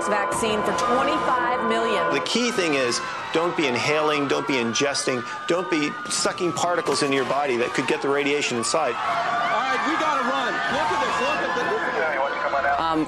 smallpox vaccine for $25 million. The key thing is don't be inhaling, don't be ingesting, don't be sucking particles into your body that could get the radiation inside. All right, we got to run. Look at this. Look at this.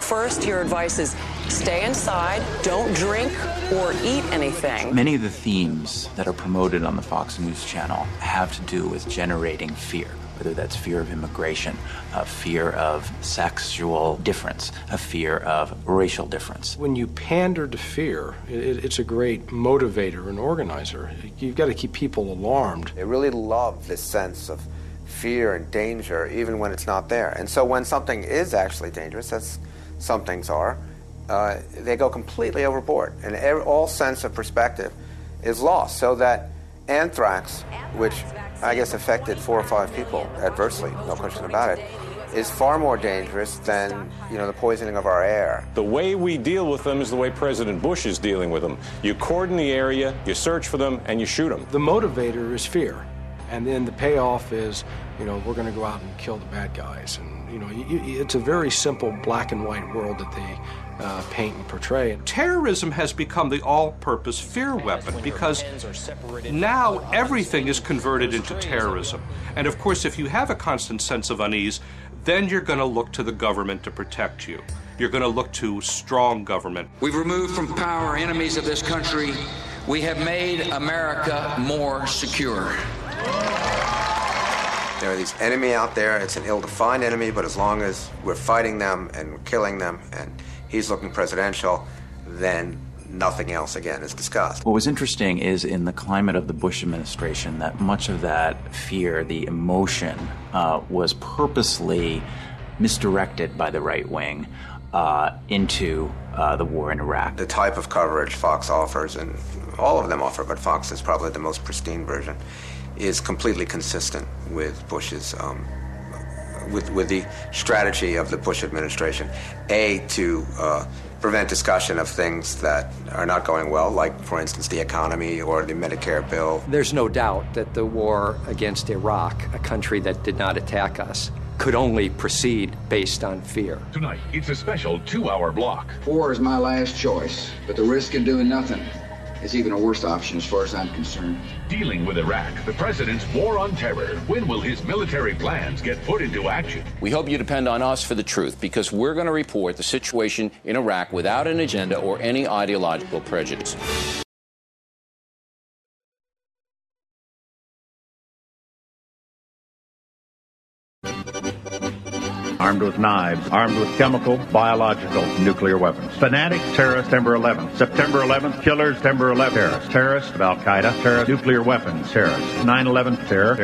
First, your advice is stay inside, don't drink or eat anything. Many of the themes that are promoted on the Fox News channel have to do with generating fear, whether that's fear of immigration, a fear of sexual difference, a fear of racial difference. When you pander to fear, it's a great motivator and organizer. You've got to keep people alarmed. They really love this sense of fear and danger, even when it's not there. And so when something is actually dangerous, as some things are, they go completely overboard, and all sense of perspective is lost. So that anthrax, which I guess affected 4 or 5 people adversely, no question about it, is far more dangerous than, the poisoning of our air. The way we deal with them is the way President Bush is dealing with them. You cordon the area, you search for them, and you shoot them. The motivator is fear, and then the payoff is, we're going to go out and kill the bad guys. And, it's a very simple black and white world that they paint and portray. Terrorism has become the all-purpose fear weapon because now everything is converted into terrorism. And of course, if you have a constant sense of unease, then you're going to look to the government to protect you. You're going to look to strong government. We've removed from power enemies of this country. We have made America more secure. There are these enemy out there. It's an ill-defined enemy, but as long as we're fighting them and we're killing them and he's looking presidential, then nothing else, again, is discussed. What was interesting is in the climate of the Bush administration that much of that fear, the emotion, was purposely misdirected by the right wing into the war in Iraq. The type of coverage Fox offers, and all of them offer, but Fox is probably the most pristine version, is completely consistent with Bush's, with the strategy of the Bush administration, to prevent discussion of things that are not going well, like, for instance, the economy or the Medicare bill. There's no doubt that the war against Iraq, a country that did not attack us, could only proceed based on fear. Tonight, it's a special 2-hour block. War is my last choice, but the risk of doing nothing is even a worse option as far as I'm concerned. Dealing with Iraq, the president's war on terror. When will his military plans get put into action? We hope you depend on us for the truth, because we're going to report the situation in Iraq without an agenda or any ideological prejudice. Armed with knives, armed with chemical, biological, nuclear weapons. Fanatics, terrorists, September 11th. September 11th, killers, September 11th. Terrorists of Al-Qaeda, terrorists, nuclear weapons, terrorists. 9/11, terror,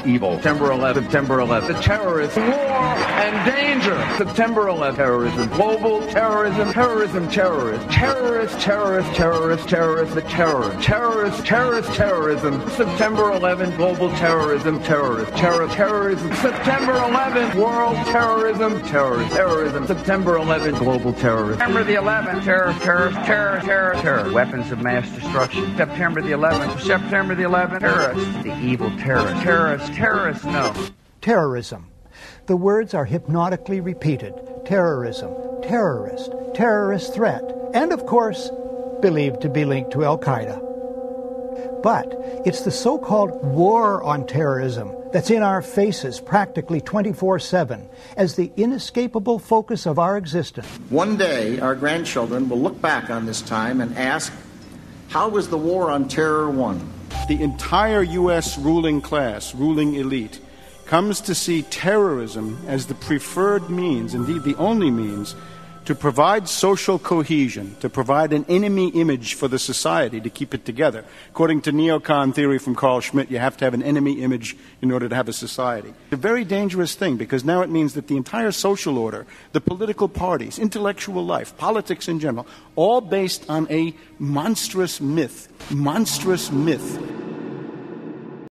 evil. September 11th, September 11th. The terrorists, war and danger. September 11th, terrorism, global terrorism, terrorism, terrorists. Terrorists, the terror. Terrorism. September 11th, global terrorism, terrorism. September 11th, world terrorism, terrorism. September 11th, global terrorism. September the 11th, terror. Weapons of mass destruction. September the 11th, terrorists. The evil terrorists, no. Terrorism. The words are hypnotically repeated. Terrorism, terrorist, terrorist threat, and of course, believed to be linked to Al-Qaeda. But it's the so-called war on terrorism that's in our faces practically 24/7 as the inescapable focus of our existence. One day, our grandchildren will look back on this time and ask, how was the war on terror won? The entire U.S. ruling class, ruling elite, comes to see terrorism as the preferred means, indeed the only means, to provide social cohesion, to provide an enemy image for the society to keep it together. According to neocon theory from Carl Schmitt, you have to have an enemy image in order to have a society. It's a very dangerous thing, because now it means that the entire social order, the political parties, intellectual life, politics in general, all based on a monstrous myth.